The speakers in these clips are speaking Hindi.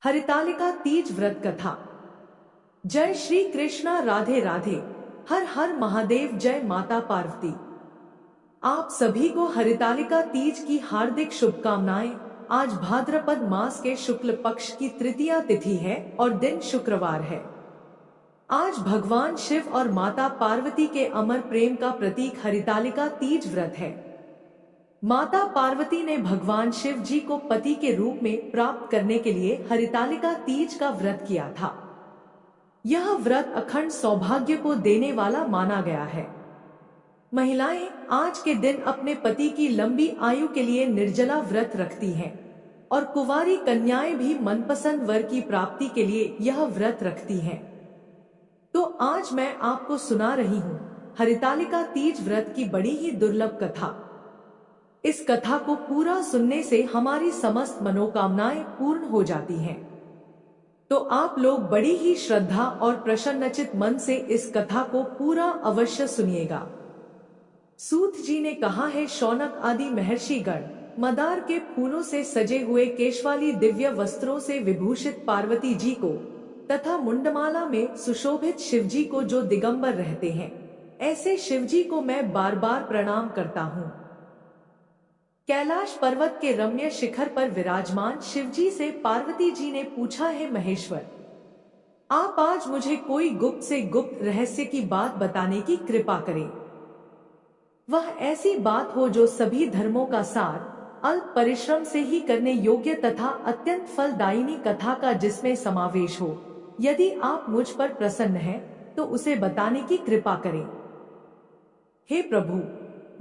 हरितालिका तीज व्रत कथा। जय श्री कृष्णा, राधे राधे, हर हर महादेव, जय माता पार्वती। आप सभी को हरितालिका तीज की हार्दिक शुभकामनाएं। आज भाद्रपद मास के शुक्ल पक्ष की तृतीया तिथि है और दिन शुक्रवार है। आज भगवान शिव और माता पार्वती के अमर प्रेम का प्रतीक हरितालिका तीज व्रत है। माता पार्वती ने भगवान शिव जी को पति के रूप में प्राप्त करने के लिए हरितालिका तीज का व्रत किया था। यह व्रत अखंड सौभाग्य को देने वाला माना गया है। महिलाएं आज के दिन अपने पति की लंबी आयु के लिए निर्जला व्रत रखती हैं और कुंवारी कन्याएं भी मनपसंद वर की प्राप्ति के लिए यह व्रत रखती हैं। तो आज मैं आपको सुना रही हूँ हरितालिका तीज व्रत की बड़ी ही दुर्लभ कथा। इस कथा को पूरा सुनने से हमारी समस्त मनोकामनाएं पूर्ण हो जाती हैं। तो आप लोग बड़ी ही श्रद्धा और प्रसन्नचित मन से इस कथा को पूरा अवश्य सुनिएगा। सूत जी ने कहा है, शौनक आदि महर्षि गण मदार के फूलों से सजे हुए केशवाली दिव्य वस्त्रों से विभूषित पार्वती जी को तथा मुंडमाला में सुशोभित शिवजी को जो दिगंबर रहते हैं, ऐसे शिवजी को मैं बार बार प्रणाम करता हूँ। कैलाश पर्वत के रम्य शिखर पर विराजमान शिवजी से पार्वती जी ने पूछा है, महेश्वर, आप आज मुझे कोई गुप्त से गुप्त रहस्य की बात बताने की कृपा करें। वह ऐसी बात हो जो सभी धर्मों का सार, अल्प परिश्रम से ही करने योग्य तथा अत्यंत फलदायिनी कथा का जिसमें समावेश हो। यदि आप मुझ पर प्रसन्न हैं, तो उसे बताने की कृपा करें। हे प्रभु,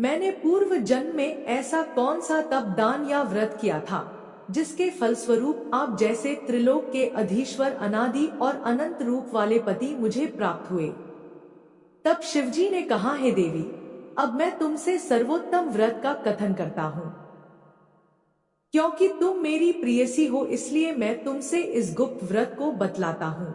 मैंने पूर्व जन्म में ऐसा कौन सा तप, दान या व्रत किया था जिसके फलस्वरूप आप जैसे त्रिलोक के अधीश्वर, अनादि और अनंत रूप वाले पति मुझे प्राप्त हुए। तब शिवजी ने कहा, हे देवी, अब मैं तुमसे सर्वोत्तम व्रत का कथन करता हूँ। क्योंकि तुम मेरी प्रियसी हो, इसलिए मैं तुमसे इस गुप्त व्रत को बतलाता हूँ।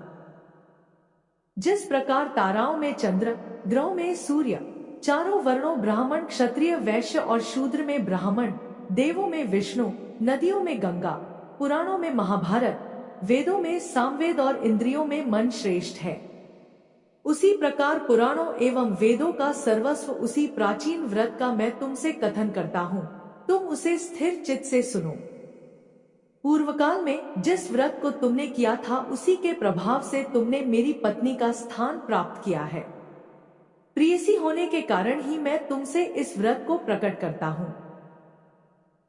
जिस प्रकार ताराओं में चंद्र, ग्रहों में सूर्य, चारों वर्णों ब्राह्मण, क्षत्रिय, वैश्य और शूद्र में ब्राह्मण, देवों में विष्णु, नदियों में गंगा, पुराणों में महाभारत, वेदों में सामवेद और इंद्रियों में मन श्रेष्ठ है, उसी प्रकार पुराणों एवं वेदों का सर्वस्व उसी प्राचीन व्रत का मैं तुमसे कथन करता हूँ। तुम उसे स्थिर चित्त से सुनो। पूर्व काल में जिस व्रत को तुमने किया था, उसी के प्रभाव से तुमने मेरी पत्नी का स्थान प्राप्त किया है। प्रियसी होने के कारण ही मैं तुमसे इस व्रत को प्रकट करता हूँ।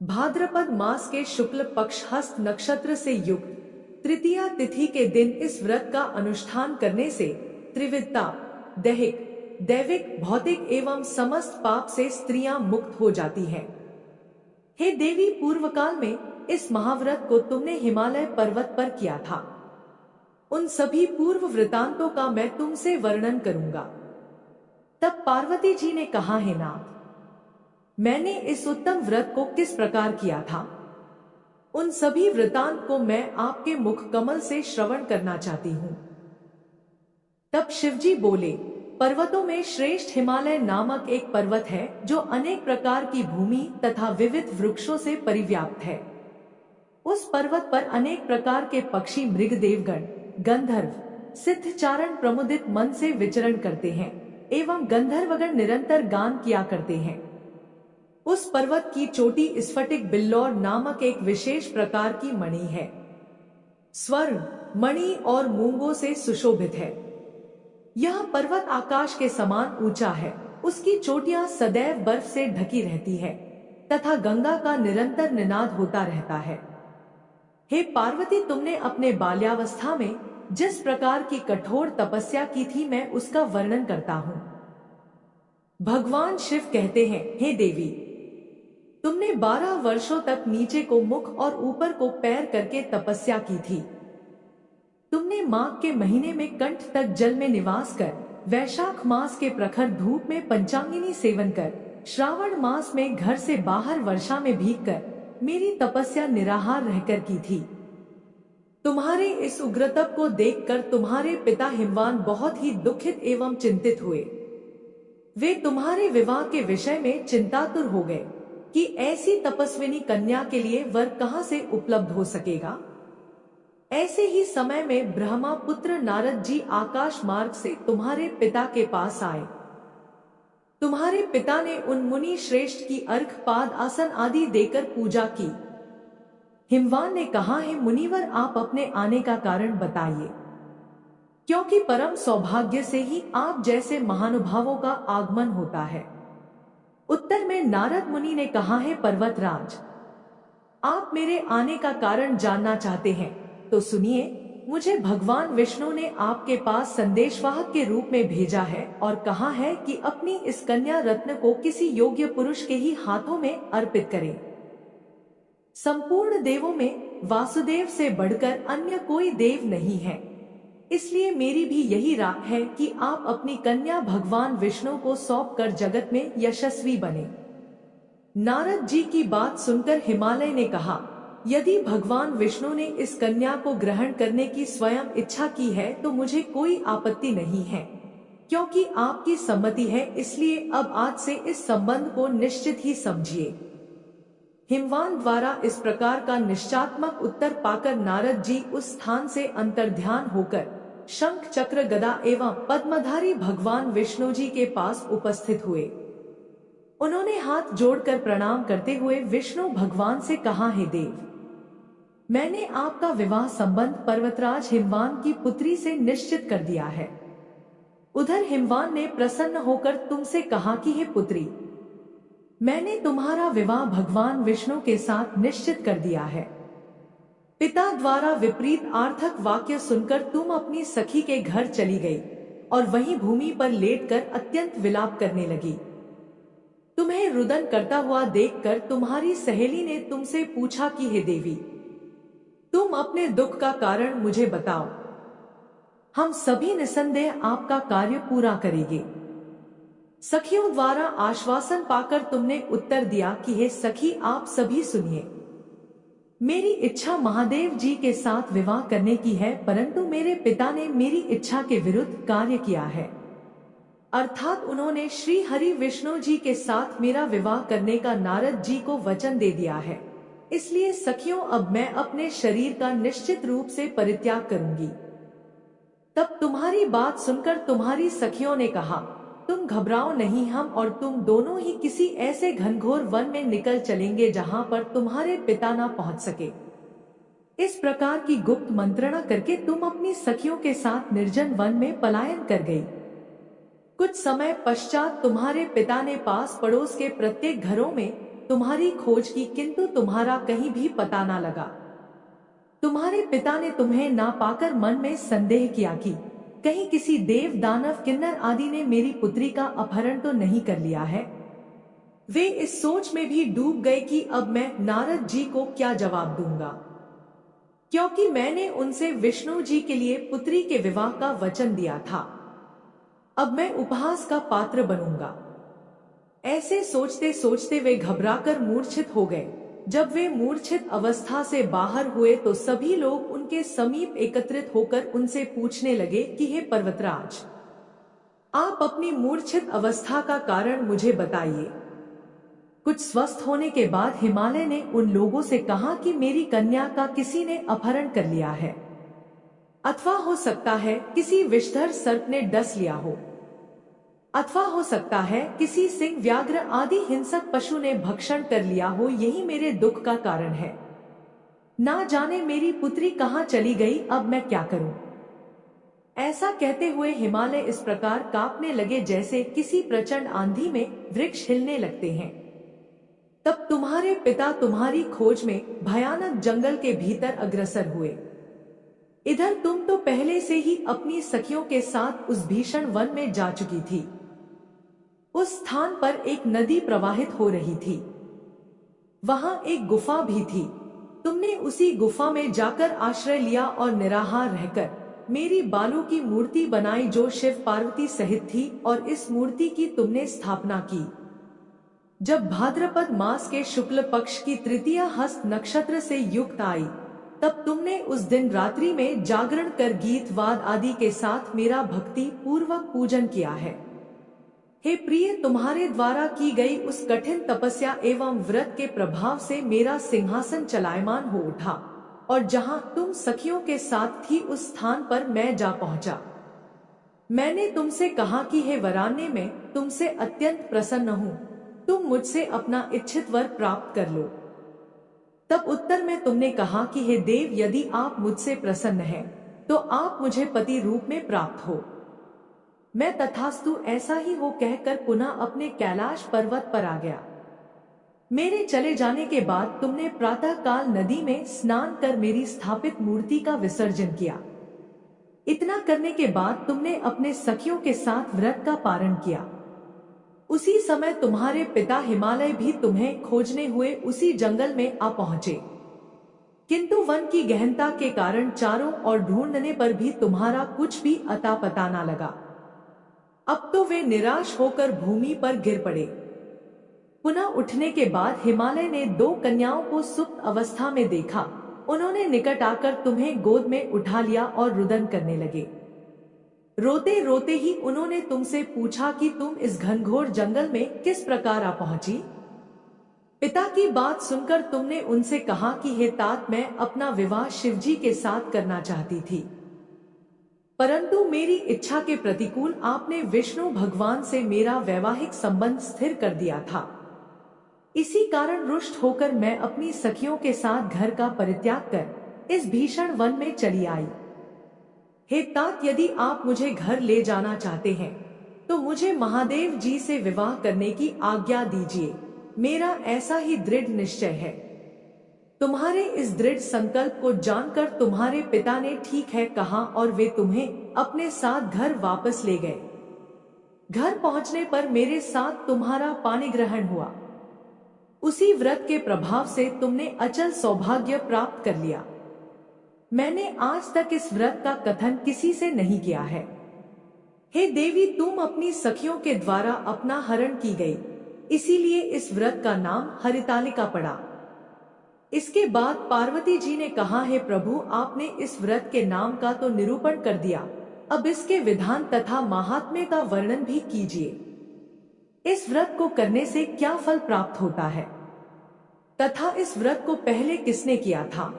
भाद्रपद मास के शुक्ल पक्ष हस्त नक्षत्र से युक्त तृतीया तिथि के दिन इस व्रत का अनुष्ठान करने से त्रिविधता, दैहिक, दैविक, भौतिक एवं समस्त पाप से स्त्रियां मुक्त हो जाती हैं। हे देवी, पूर्व काल में इस महाव्रत को तुमने हिमालय पर्वत पर किया था। उन सभी पूर्व वृतांतों का मैं तुमसे वर्णन करूंगा। तब पार्वती जी ने कहा, हे नाथ, मैंने इस उत्तम व्रत को किस प्रकार किया था, उन सभी वृतांत को मैं आपके मुख कमल से श्रवण करना चाहती हूँ। तब शिवजी बोले, पर्वतों में श्रेष्ठ हिमालय नामक एक पर्वत है जो अनेक प्रकार की भूमि तथा विविध वृक्षों से परिव्याप्त है। उस पर्वत पर अनेक प्रकार के पक्षी, मृग, देवगण, गंधर्व, सिद्धचारण प्रमुदित मन से विचरण करते हैं एवं गंधर्वगण निरंतर गान किया करते हैं। उस पर्वत की चोटी स्फटिक बिल्लौर नामक एक विशेष प्रकार की मणि है। स्वर्ण, मणि और मूंगों से सुशोभित है। यह पर्वत आकाश के समान ऊंचा है। उसकी चोटियां सदैव बर्फ से ढकी रहती है तथा गंगा का निरंतर निनाद होता रहता है। हे पार्वती, तुमने अपने बाल्यावस्था में जिस प्रकार की कठोर तपस्या की थी, मैं उसका वर्णन करता हूँ। भगवान शिव कहते हैं, हे देवी, तुमने 12 वर्षों तक नीचे को मुख और ऊपर को पैर करके तपस्या की थी। तुमने माघ के महीने में कंठ तक जल में निवास कर, वैशाख मास के प्रखर धूप में पंचांगिनी सेवन कर, श्रावण मास में घर से बाहर वर्षा में भीग कर मेरी तपस्या निराहार रहकर की थी। तुम्हारे इस उग्र तप को देखकर तुम्हारे पिता हिमवान बहुत ही दुखित एवं चिंतित हुए। वे तुम्हारे विवाह के विषय में चिंतातुर हो गए कि ऐसी तपस्विनी कन्या के लिए वर कहां से उपलब्ध हो सकेगा। ऐसे ही समय में ब्रह्मपुत्र नारद जी आकाश मार्ग से तुम्हारे पिता के पास आए। तुम्हारे पिता ने उन मुनि श्रेष्ठ की अर्घ पाद आसन आदि देकर पूजा की। हिमवान ने कहा, है मुनिवर, आप अपने आने का कारण बताइए, क्योंकि परम सौभाग्य से ही आप जैसे महानुभावों का आगमन होता है। उत्तर में नारद मुनि ने कहा, है पर्वतराज, आप मेरे आने का कारण जानना चाहते हैं तो सुनिए। मुझे भगवान विष्णु ने आपके पास संदेशवाहक के रूप में भेजा है और कहा है कि अपनी इस कन्या रत्न को किसी योग्य पुरुष के ही हाथों में अर्पित करें। संपूर्ण देवों में वासुदेव से बढ़कर अन्य कोई देव नहीं है, इसलिए मेरी भी यही राय है कि आप अपनी कन्या भगवान विष्णु को सौंपकर जगत में यशस्वी बने। नारद जी की बात सुनकर हिमालय ने कहा, यदि भगवान विष्णु ने इस कन्या को ग्रहण करने की स्वयं इच्छा की है तो मुझे कोई आपत्ति नहीं है, क्योंकि आपकी सम्मति है, इसलिए अब आज से इस संबंध को निश्चित ही समझिए। हिमवान द्वारा इस प्रकार का निश्चयात्मक उत्तर पाकर नारद जी उस स्थान से अंतर्ध्यान होकर शंख चक्र गदा एवं पद्मधारी भगवान विष्णु जी के पास उपस्थित हुए। उन्होंने हाथ जोड़कर प्रणाम करते हुए विष्णु भगवान से कहा, हे देव, मैंने आपका विवाह संबंध पर्वतराज हिमवान की पुत्री से निश्चित कर दिया है। उधर हिमवान ने प्रसन्न होकर तुमसे कहा कि हे पुत्री, मैंने तुम्हारा विवाह भगवान विष्णु के साथ निश्चित कर दिया है। पिता द्वारा विपरीत आर्थक वाक्य सुनकर तुम अपनी सखी के घर चली गई और वहीं भूमि पर लेटकर अत्यंत विलाप करने लगी। तुम्हें रुदन करता हुआ देखकर तुम्हारी सहेली ने तुमसे पूछा कि हे देवी, तुम अपने दुख का कारण मुझे बताओ, हम सभी निसंदेह आपका कार्य पूरा करेंगे। सखियों द्वारा आश्वासन पाकर तुमने उत्तर दिया कि हे सखी, आप सभी सुनिए, मेरी इच्छा महादेव जी के साथ विवाह करने की है, परंतु मेरे पिता ने मेरी इच्छा के विरुद्ध कार्य किया है, अर्थात उन्होंने श्री हरि विष्णु जी के साथ मेरा विवाह करने का नारद जी को वचन दे दिया है। इसलिए सखियों, अब मैं अपने शरीर का निश्चित रूप से परित्याग करूंगी। तब तुम्हारी बात सुनकर तुम्हारी सखियों ने कहा, तुम घबराओ नहीं, हम और तुम दोनों ही किसी ऐसे घनघोर वन में निकल चलेंगे जहां पर तुम्हारे पिता ना पहुंच सके। इस प्रकार की गुप्त मंत्रणा करके तुम अपनी सखियों के साथ निर्जन वन में पलायन कर गई। कुछ समय पश्चात तुम्हारे पिता ने पास पड़ोस के प्रत्येक घरों में तुम्हारी खोज की, किंतु तुम्हारा कहीं भी पता ना लगा। तुम्हारे पिता ने तुम्हें ना पाकर मन में संदेह किया कि कहीं किसी देव दानव किन्नर आदि ने मेरी पुत्री का अपहरण तो नहीं कर लिया है। वे इस सोच में भी डूब गए कि अब मैं नारद जी को क्या जवाब दूंगा, क्योंकि मैंने उनसे विष्णु जी के लिए पुत्री के विवाह का वचन दिया था। अब मैं उपहास का पात्र बनूंगा। ऐसे सोचते सोचते वे घबराकर मूर्छित हो गए। जब वे मूर्छित अवस्था से बाहर हुए तो सभी लोग उनके समीप एकत्रित होकर उनसे पूछने लगे कि हे पर्वतराज, आप अपनी मूर्छित अवस्था का कारण मुझे बताइए। कुछ स्वस्थ होने के बाद हिमालय ने उन लोगों से कहा कि मेरी कन्या का किसी ने अपहरण कर लिया है, अथवा हो सकता है किसी विषधर सर्प ने डस लिया हो, अथवा हो सकता है किसी सिंह व्याघ्र आदि हिंसक पशु ने भक्षण कर लिया हो। यही मेरे दुख का कारण है। ना जाने मेरी पुत्री कहाँ चली गई, अब मैं क्या करूं? ऐसा कहते हुए हिमालय इस प्रकार कांपने लगे जैसे किसी प्रचंड आंधी में वृक्ष हिलने लगते हैं। तब तुम्हारे पिता तुम्हारी खोज में भयानक जंगल के भीतर अग्रसर हुए। इधर तुम तो पहले से ही अपनी सखियों के साथ उस भीषण वन में जा चुकी थी। उस स्थान पर एक नदी प्रवाहित हो रही थी, वहां एक गुफा भी थी। तुमने उसी गुफा में जाकर आश्रय लिया और निराहार रहकर मेरी बालू की मूर्ति बनाई जो शिव पार्वती सहित थी, और इस मूर्ति की तुमने स्थापना की। जब भाद्रपद मास के शुक्ल पक्ष की तृतीया हस्त नक्षत्र से युक्त आई, तब तुमने उस दिन रात्रि में जागरण कर गीत वाद आदि के साथ मेरा भक्ति पूर्वक पूजन किया है। हे प्रिय, तुम्हारे द्वारा की गई उस कठिन तपस्या एवं व्रत के प्रभाव से मेरा सिंहासन चलायमान हो उठा। और जहां तुम सखियों के साथ थी उस स्थान पर मैं जा पहुंचा। मैंने तुमसे कहा कि हे वराने, मैं तुमसे अत्यंत प्रसन्न हूँ, तुम मुझसे अपना इच्छित वर प्राप्त कर लो। तब उत्तर में तुमने कहा कि हे देव, यदि आप मुझसे प्रसन्न हैं, तो आप मुझे पति रूप में प्राप्त हो। मैं तथास्तु ऐसा ही हो कहकर पुनः अपने कैलाश पर्वत पर आ गया। मेरे चले जाने के बाद तुमने प्रातः काल नदी में स्नान कर मेरी स्थापित मूर्ति का विसर्जन किया। इतना करने के बाद तुमने अपने सखियों के साथ व्रत का पारण किया। उसी समय तुम्हारे पिता हिमालय भी तुम्हें खोजने हुए उसी जंगल में आ पहुंचे, किंतु वन की गहनता के कारण चारों ओर ढूंढने पर भी तुम्हारा कुछ भी अता पता न लगा। अब तो वे निराश होकर भूमि पर गिर पड़े। पुनः उठने के बाद हिमालय ने 2 कन्याओं को सुप्त अवस्था में देखा। उन्होंने निकट आकर तुम्हें गोद में उठा लिया और रुदन करने लगे। रोते रोते ही उन्होंने तुमसे पूछा कि तुम इस घनघोर जंगल में किस प्रकार आ पहुंची। पिता की बात सुनकर तुमने उनसे कहा कि हे तात, मैं अपना विवाह शिवजी के साथ करना चाहती थी, परंतु मेरी इच्छा के प्रतिकूल आपने विष्णु भगवान से मेरा वैवाहिक संबंध स्थिर कर दिया था। इसी कारण रुष्ट होकर मैं अपनी सखियों के साथ घर का परित्याग कर इस भीषण वन में चली आई। हे तात, यदि आप मुझे घर ले जाना चाहते हैं तो मुझे महादेव जी से विवाह करने की आज्ञा दीजिए। मेरा ऐसा ही दृढ़ निश्चय है। तुम्हारे इस दृढ़ संकल्प को जानकर तुम्हारे पिता ने ठीक है कहा और वे तुम्हें अपने साथ घर वापस ले गए। घर पहुंचने पर मेरे साथ तुम्हारा पानी ग्रहण हुआ। उसी व्रत के प्रभाव से तुमने अचल सौभाग्य प्राप्त कर लिया। मैंने आज तक इस व्रत का कथन किसी से नहीं किया है। हे देवी, तुम अपनी सखियों के द्वारा अपना हरण की गई, इसीलिए इस व्रत का नाम हरितालिका पड़ा। इसके बाद पार्वती जी ने कहा, हे प्रभु, आपने इस व्रत के नाम का तो निरूपण कर दिया, अब इसके विधान तथा महात्म्य का वर्णन भी कीजिए। इस व्रत को करने से क्या फल प्राप्त होता है तथा इस व्रत को पहले किसने किया था,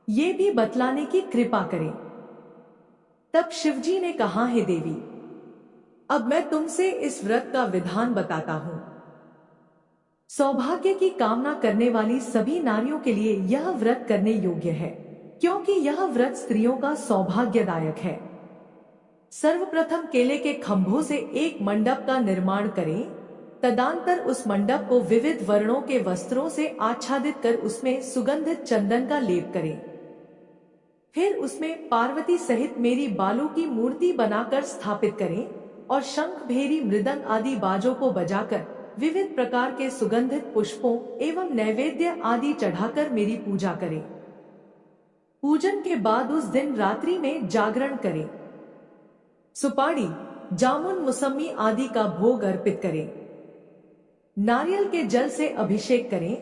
ये भी बतलाने की कृपा करें। तब शिवजी ने कहा, हे देवी, अब मैं तुमसे इस व्रत का विधान बताता हूँ। सौभाग्य की कामना करने वाली सभी नारियों के लिए यह व्रत करने योग्य है, क्योंकि यह व्रत स्त्रियों का सौभाग्यदायक है। सर्वप्रथम केले के खंभों से एक मंडप का निर्माण करें। तदनंतर उस मंडप को विविध वर्णों के वस्त्रों से आच्छादित कर उसमें सुगंधित चंदन का लेप करें। फिर उसमें पार्वती सहित मेरी बालू की मूर्ति बनाकर स्थापित करें और शंख, भेरी, मृदंग आदि बाजों को बजाकर विविध प्रकार के सुगंधित पुष्पों एवं नैवेद्य आदि चढ़ाकर मेरी पूजा करें। पूजन के बाद उस दिन रात्रि में जागरण करें। सुपाड़ी, जामुन, मुसम्मी आदि का भोग अर्पित करें। नारियल के जल से अभिषेक करें।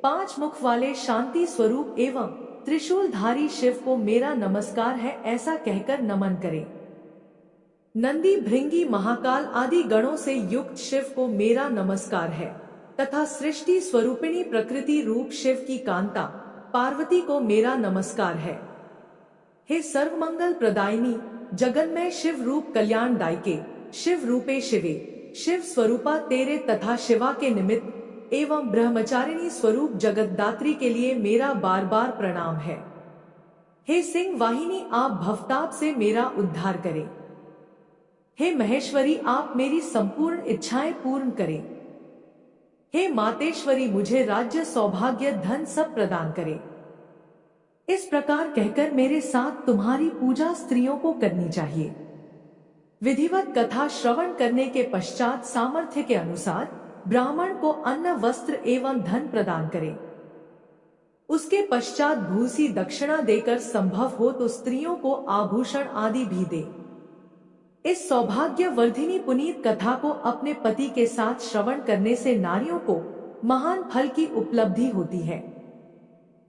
5 मुख वाले शांति स्वरूप एवं त्रिशूलधारी शिव को मेरा नमस्कार है, ऐसा कहकर नमन करें। नंदी, भृंगी, महाकाल आदि गणों से युक्त शिव को मेरा नमस्कार है तथा सृष्टि स्वरूपिणी प्रकृति रूप शिव की कांता पार्वती को मेरा नमस्कार है। हे सर्वमंगल प्रदायिनी, जगन्मय शिव रूप कल्याण दायके, शिव रूपे शिवे, शिव स्वरूपा तेरे तथा शिवा के निमित्त एवं ब्रह्मचारिणी स्वरूप जगतदात्री के लिए मेरा बार बार प्रणाम है। हे सिंह वाहिनी, आप भवताप से मेरा उद्धार करें। हे महेश्वरी, आप मेरी संपूर्ण इच्छाएं पूर्ण करें। हे मातेश्वरी, मुझे राज्य, सौभाग्य, धन सब प्रदान करें। इस प्रकार कहकर मेरे साथ तुम्हारी पूजा स्त्रियों को करनी चाहिए। विधिवत कथा श्रवण करने के पश्चात सामर्थ्य के अनुसार ब्राह्मण को अन्न, वस्त्र एवं धन प्रदान करें। उसके पश्चात भूसी दक्षिणा देकर संभव हो तो स्त्रियों को आभूषण आदि भी दे। इस सौभाग्य वर्धिनी पुनीत कथा को अपने पति के साथ श्रवण करने से नारियों को महान फल की उपलब्धि होती है।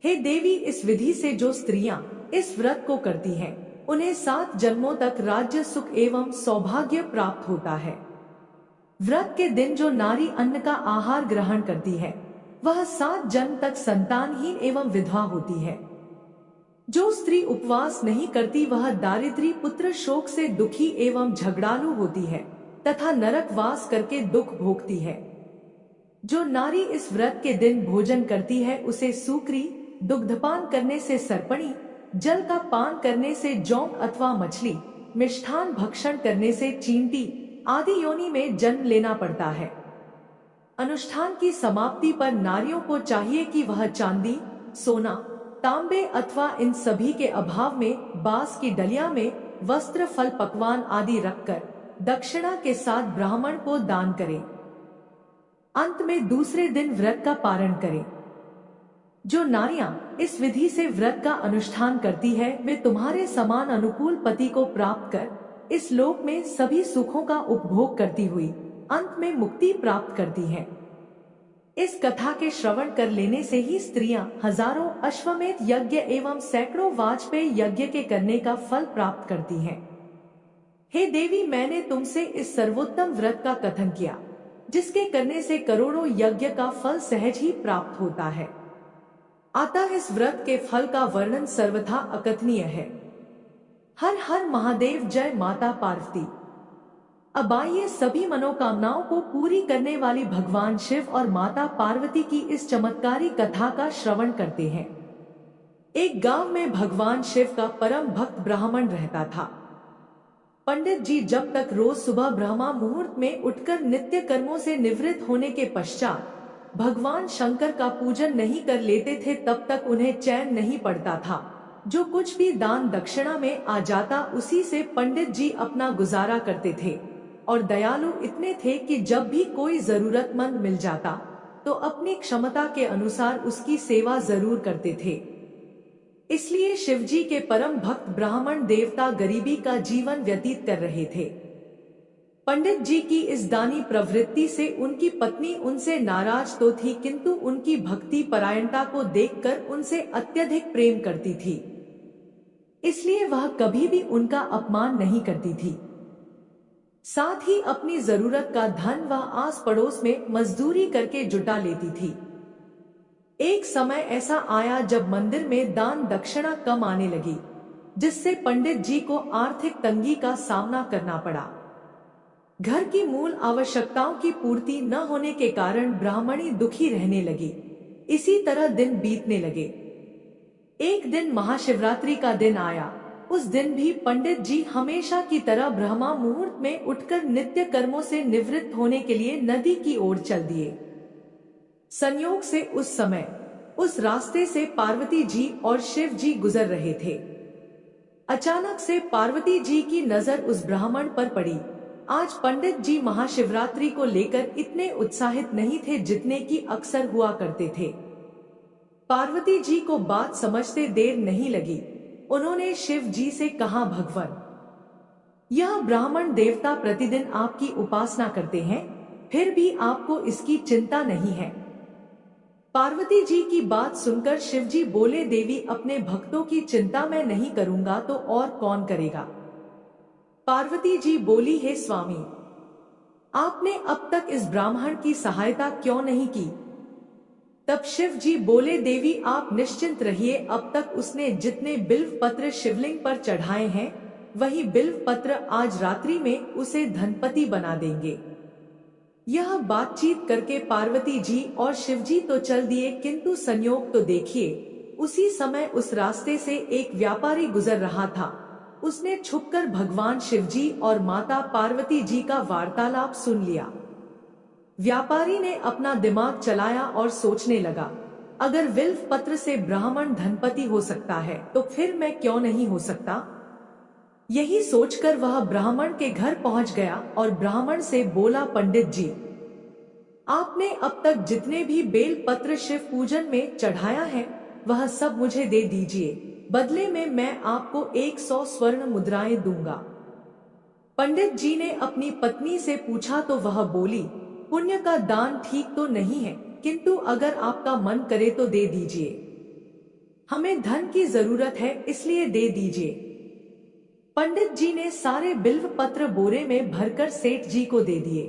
हे देवी, इस विधि से जो स्त्रियां इस व्रत को करती हैं, उन्हें 7 जन्मों तक राज्य, सुख एवं सौभाग्य प्राप्त होता है। व्रत के दिन जो नारी अन्न का आहार ग्रहण करती है, वह 7 जन्म तक संतानहीन एवं विधवा होती है। जो स्त्री उपवास नहीं करती वह दारिद्री पुत्र शोक से दुखी एवं झगड़ालू होती है तथा नरक वास करके दुख भोगती है। जो नारी इस व्रत के दिन भोजन करती है उसे सूकरी, दुग्धपान करने से सर्पणी, जल का पान करने से जोंक अथवा मछली, मिष्ठान भक्षण करने से चींटी आदि योनि में जन्म लेना पड़ता है। अनुष्ठान की समाप्ति पर नारियों को चाहिए कि वह चांदी, सोना, तांबे अथवा इन सभी के अभाव में बांस की डलिया में वस्त्र, फल, पकवान आदि रखकर दक्षिणा के साथ ब्राह्मण को दान करें। अंत में दूसरे दिन व्रत का पारण करें। जो नारियां इस विधि से व्रत का अनुष्ठान करती है वे तुम्हारे समान अनुकूल पति को प्राप्त कर इस लोक में सभी सुखों का उपभोग करती हुई अंत में मुक्ति प्राप्त करती हैं। इस कथा के श्रवण कर लेने से ही स्त्रियां हजारों अश्वमेध यज्ञ एवं सैकड़ों वाजपेय यज्ञ के करने का फल प्राप्त करती हैं। हे देवी, मैंने तुमसे इस सर्वोत्तम व्रत का कथन किया जिसके करने से करोड़ों यज्ञ का फल सहज ही प्राप्त होता है। अतः इस व्रत के फल का वर्णन सर्वथा अकथनीय है। हर हर महादेव, जय माता पार्वती। अब आइए सभी मनोकामनाओं को पूरी करने वाली भगवान शिव और माता पार्वती की इस चमत्कारी कथा का श्रवण करते हैं। एक गांव में भगवान शिव का परम भक्त ब्राह्मण रहता था। पंडित जी जब तक रोज सुबह ब्रह्मा मुहूर्त में उठकर नित्य कर्मों से निवृत्त होने के पश्चात भगवान शंकर का पूजन नहीं कर लेते थे तब तक उन्हें चैन नहीं पड़ता था। जो कुछ भी दान दक्षिणा में आ जाता उसी से पंडित जी अपना गुजारा करते थे और दयालु इतने थे कि जब भी कोई जरूरतमंद मिल जाता तो अपनी क्षमता के अनुसार उसकी सेवा जरूर करते थे। इसलिए शिवजी के परम भक्त ब्राह्मण देवता गरीबी का जीवन व्यतीत कर रहे थे। पंडित जी की इस दानी प्रवृत्ति से उनकी पत्नी उनसे नाराज तो थी किंतु उनकी भक्ति परायणता को देखकर उनसे अत्यधिक प्रेम करती थी। इसलिए वह कभी भी उनका अपमान नहीं करती थी। साथ ही अपनी जरूरत का धन वह आस पड़ोस में मजदूरी करके जुटा लेती थी। एक समय ऐसा आया जब मंदिर में दान दक्षिणा कम आने लगी, जिससे पंडित जी को आर्थिक तंगी का सामना करना पड़ा। घर की मूल आवश्यकताओं की पूर्ति न होने के कारण ब्राह्मणी दुखी रहने लगी। इसी तरह दिन बीतने लगे। एक दिन महाशिवरात्रि का दिन आया। उस दिन भी पंडित जी हमेशा की तरह ब्रह्मा मुहूर्त में उठकर नित्य कर्मों से निवृत्त होने के लिए नदी की ओर चल दिए। संयोग से उस समय उस रास्ते से पार्वती जी और शिव जी गुजर रहे थे। अचानक से पार्वती जी की नजर उस ब्राह्मण पर पड़ी। आज पंडित जी महाशिवरात्रि को लेकर इतने उत्साहित नहीं थे जितने की अक्सर हुआ करते थे। पार्वती जी को बात समझते देर नहीं लगी। उन्होंने शिव जी से कहा, भगवान, यह ब्राह्मण देवता प्रतिदिन आपकी उपासना करते हैं, फिर भी आपको इसकी चिंता नहीं है। पार्वती जी की बात सुनकर शिव जी बोले, देवी, अपने भक्तों की चिंता मैं नहीं करूंगा तो और कौन करेगा। पार्वती जी बोली, हे स्वामी, आपने अब तक इस ब्राह्मण की सहायता क्यों नहीं की। तब शिव जी बोले, देवी, आप निश्चिंत रहिए, अब तक उसने जितने बिल्व पत्र शिवलिंग पर चढ़ाए हैं वही बिल्व पत्र आज रात्रि में उसे धनपति बना देंगे। यह बातचीत करके पार्वती जी और शिव जी तो चल दिए, किंतु संयोग तो देखिए, उसी समय उस रास्ते से एक व्यापारी गुजर रहा था। उसने छुपकर भगवान शिव जी और माता पार्वती जी का वार्तालाप सुन लिया। व्यापारी ने अपना दिमाग चलाया और सोचने लगा, अगर बिल्व पत्र से ब्राह्मण धनपति हो सकता है तो फिर मैं क्यों नहीं हो सकता। यही सोचकर वह ब्राह्मण के घर पहुंच गया और ब्राह्मण से बोला, पंडित जी, आपने अब तक जितने भी बेल पत्र शिव पूजन में चढ़ाया है वह सब मुझे दे दीजिए, बदले में मैं आपको 100 स्वर्ण मुद्राएं दूंगा। पंडित जी ने अपनी पत्नी से पूछा तो वह बोली, पुण्य का दान ठीक तो नहीं है, किंतु अगर आपका मन करे तो दे दीजिए। हमें धन की जरूरत है, इसलिए दे दीजिए। पंडित जी ने सारे बिल्व पत्र बोरे में भरकर सेठ जी को दे दिए।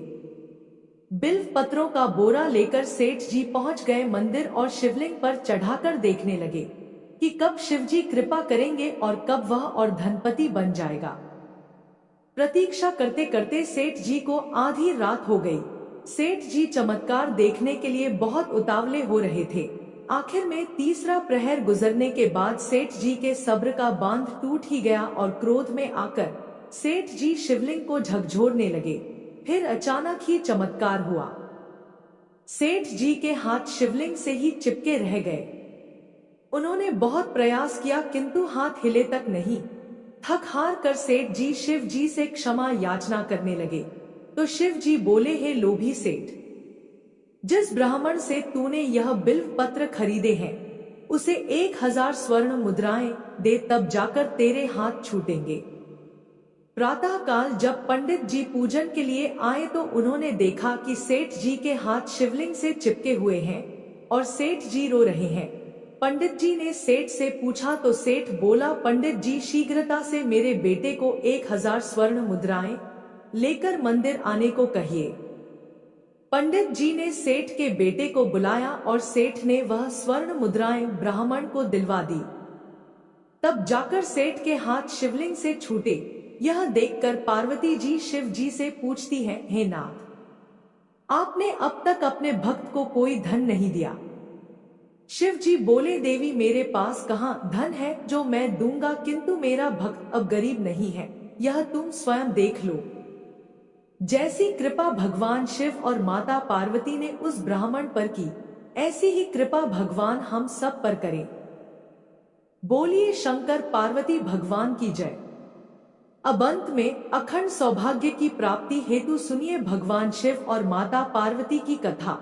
बिल्व पत्रों का बोरा लेकर सेठ जी पहुंच गए मंदिर और शिवलिंग पर चढ़ाकर देखने लगे कि कब शिवजी कृपा करेंगे और कब वह और धनपति बन जाएगा। प्रतीक्षा करते करते सेठ जी को आधी रात हो गई। सेठ जी चमत्कार देखने के लिए बहुत उतावले हो रहे थे। आखिर में तीसरा प्रहर गुजरने के बाद सेठ जी के सब्र का बांध टूट ही गया और क्रोध में आकर सेठ जी शिवलिंग को झकझोरने लगे। फिर अचानक ही चमत्कार हुआ। सेठ जी के हाथ शिवलिंग से ही चिपके रह गए। उन्होंने बहुत प्रयास किया किंतु हाथ हिले तक नहीं। थक हार कर सेठ जी शिव जी से क्षमा याचना करने लगे तो शिव जी बोले, हे लोभी सेठ, जिस ब्राह्मण से तूने यह बिल्व पत्र खरीदे हैं उसे 1000 स्वर्ण मुद्राएं दे, तब जाकर तेरे हाथ छूटेंगे। प्रातः काल जब पंडित जी पूजन के लिए आए तो उन्होंने देखा कि सेठ जी के हाथ शिवलिंग से चिपके हुए हैं और सेठ जी रो रहे हैं। पंडित जी ने सेठ से पूछा तो सेठ बोला, पंडित जी शीघ्रता से मेरे बेटे को 1000 स्वर्ण मुद्राएं लेकर मंदिर आने को कहिए। पंडित जी ने सेठ के बेटे को बुलाया और सेठ ने वह स्वर्ण मुद्राएं ब्राह्मण को दिलवा दी। तब जाकर सेठ के हाथ शिवलिंग से छूटे। यह देखकर पार्वती जी शिव जी से पूछती हैं, हे नाथ, आपने अब तक अपने भक्त को कोई धन नहीं दिया। शिव जी बोले, देवी मेरे पास कहाँ धन है जो मैं दूंगा, किंतु मेरा भक्त अब गरीब नहीं है, यह तुम स्वयं देख लो। जैसी कृपा भगवान शिव और माता पार्वती ने उस ब्राह्मण पर की, ऐसी ही कृपा भगवान हम सब पर करें। बोलिए शंकर पार्वती भगवान की जय। अब अंत में अखंड सौभाग्य की प्राप्ति हेतु सुनिए भगवान शिव और माता पार्वती की कथा।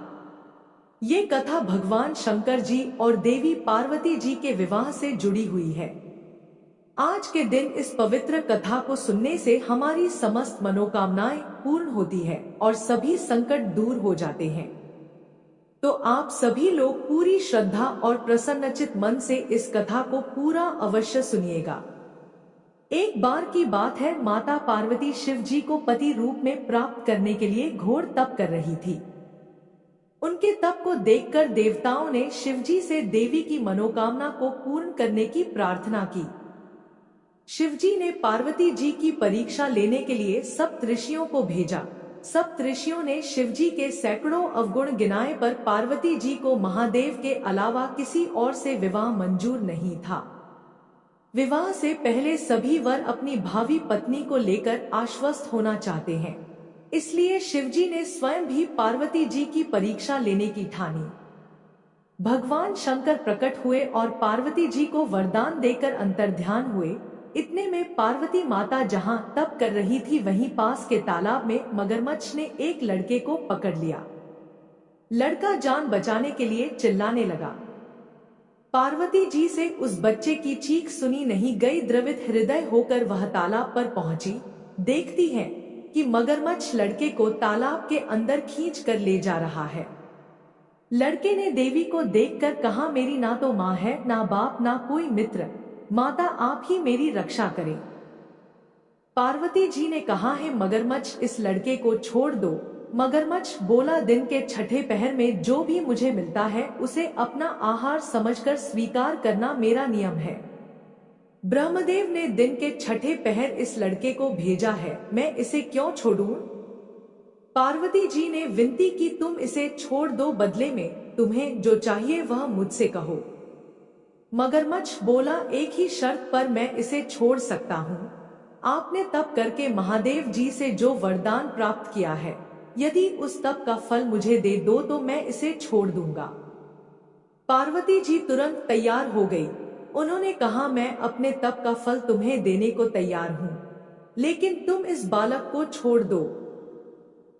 ये कथा भगवान शंकर जी और देवी पार्वती जी के विवाह से जुड़ी हुई है। आज के दिन इस पवित्र कथा को सुनने से हमारी समस्त मनोकामनाएं पूर्ण होती है और सभी संकट दूर हो जाते हैं। तो आप सभी लोग पूरी श्रद्धा और प्रसन्नचित मन से इस कथा को पूरा अवश्य सुनिएगा। एक बार की बात है, माता पार्वती शिव जी को पति रूप में प्राप्त करने के लिए घोर तप कर रही थी। उनके तप को देखकर देवताओं ने शिव जी से देवी की मनोकामना को पूर्ण करने की प्रार्थना की। शिव जी ने पार्वती जी की परीक्षा लेने के लिए सप्तऋषियों को भेजा। सप्तऋषियों ने शिव जी के सैकड़ों अवगुण गिनाए पर पार्वती जी को महादेव के अलावा किसी और से विवाह मंजूर नहीं था। विवाह से पहले सभी वर अपनी भावी पत्नी को लेकर आश्वस्त होना चाहते हैं, इसलिए शिवजी ने स्वयं भी पार्वती जी की परीक्षा लेने की ठानी। भगवान शंकर प्रकट हुए और पार्वती जी को वरदान देकर अंतर्ध्यान हुए। इतने में पार्वती माता जहां तप कर रही थी वहीं पास के तालाब में मगरमच्छ ने एक लड़के को पकड़ लिया। लड़का जान बचाने के लिए चिल्लाने लगा। पार्वती जी से उस बच्चे की चीख सुनी नहीं गई। द्रवित हृदय होकर वह तालाब पर पहुंची। देखती है कि मगरमच्छ लड़के को तालाब के अंदर खींच कर ले जा रहा है। लड़के ने देवी को देखकर कहा, मेरी ना तो माँ है, ना बाप, ना कोई मित्र, माता आप ही मेरी रक्षा करें। पार्वती जी ने कहा, है मगरमच्छ इस लड़के को छोड़ दो। मगरमच्छ बोला, दिन के छठे पहर में जो भी मुझे मिलता है उसे अपना आहार समझकर स्वीकार करना मेरा नियम है। ब्रह्मदेव ने दिन के छठे पहर इस लड़के को भेजा है, मैं इसे क्यों छोड़ूं? पार्वती जी ने विनती की, तुम इसे छोड़ दो, बदले में तुम्हें जो चाहिए वह मुझसे कहो। मगरमच्छ बोला, एक ही शर्त पर मैं इसे छोड़ सकता हूँ। आपने तप करके महादेव जी से जो वरदान प्राप्त किया है, यदि उस तप का फल मुझे दे दो तो मैं इसे छोड़ दूंगा। पार्वती जी तुरंत तैयार हो गई। उन्होंने कहा, मैं अपने तप का फल तुम्हें देने को तैयार हूँ, लेकिन तुम इस बालक को छोड़ दो।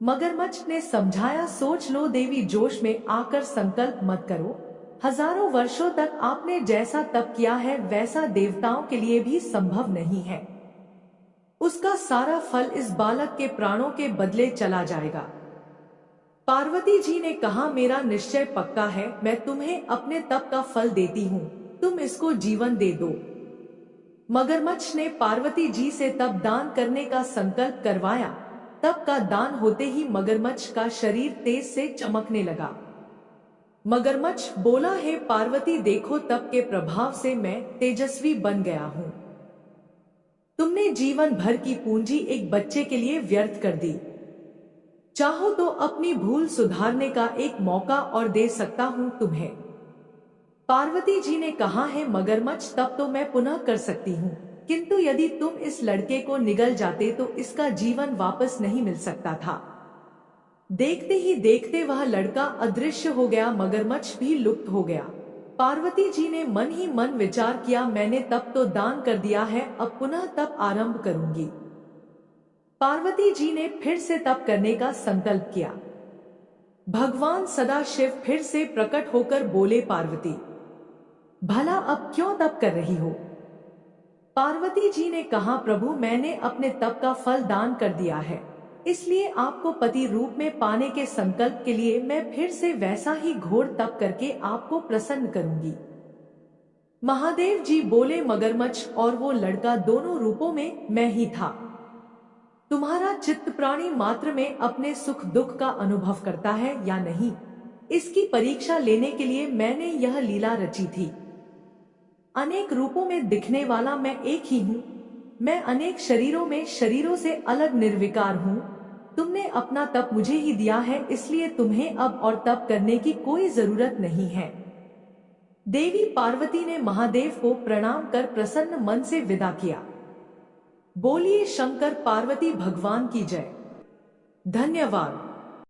मगरमच्छ ने समझाया, सोच लो देवी, जोश में आकर संकल्प मत करो। हजारों वर्षों तक आपने जैसा तप किया है वैसा देवताओं के लिए भी संभव नहीं है। उसका सारा फल इस बालक के प्राणों के बदले चला जाएगा। पार्वती जी ने कहा, मेरा निश्चय पक्का है, मैं तुम्हें अपने तप का फल देती हूँ, तुम इसको जीवन दे दो। मगरमच्छ ने पार्वती जी से तप दान करने का संकल्प करवाया। तप का दान होते ही मगरमच्छ का शरीर तेज से चमकने लगा। मगरमच्छ बोला, हे पार्वती, देखो तप के प्रभाव से मैं तेजस्वी बन गया हूं। तुमने जीवन भर की पूंजी एक बच्चे के लिए व्यर्थ कर दी। चाहो तो अपनी भूल सुधारने का एक मौका और दे सकता हूं तुम्हें। पार्वती जी ने कहा, है मगरमच्छ, तब तो मैं पुनः कर सकती हूँ, किंतु यदि तुम इस लड़के को निगल जाते तो इसका जीवन वापस नहीं मिल सकता था। देखते ही देखते वह लड़का अदृश्य हो गया, मगरमच्छ भी लुप्त हो गया। पार्वती जी ने मन ही मन विचार किया, मैंने तप तो दान कर दिया है, अब पुनः तप आरंभ करूंगी। पार्वती जी ने फिर से तप करने का संकल्प किया। भगवान सदाशिव फिर से प्रकट होकर बोले, पार्वती, भला अब क्यों तप कर रही हो? पार्वती जी ने कहा, प्रभु, मैंने अपने तप का फल दान कर दिया है, इसलिए आपको पति रूप में पाने के संकल्प के लिए मैं फिर से वैसा ही घोर तप करके आपको प्रसन्न करूंगी। महादेव जी बोले, मगरमच्छ और वो लड़का दोनों रूपों में मैं ही था। तुम्हारा चित्त प्राणी मात्र में अपने सुख दुख का अनुभव करता है या नहीं, इसकी परीक्षा लेने के लिए मैंने यह लीला रची थी। अनेक रूपों में दिखने वाला मैं एक ही हूँ। मैं अनेक शरीरों में शरीरों से अलग निर्विकार हूँ। तुमने अपना तप मुझे ही दिया है, इसलिए तुम्हें अब और तप करने की कोई जरूरत नहीं है। देवी पार्वती ने महादेव को प्रणाम कर प्रसन्न मन से विदा किया। बोलिए शंकर पार्वती भगवान की जय। धन्यवाद।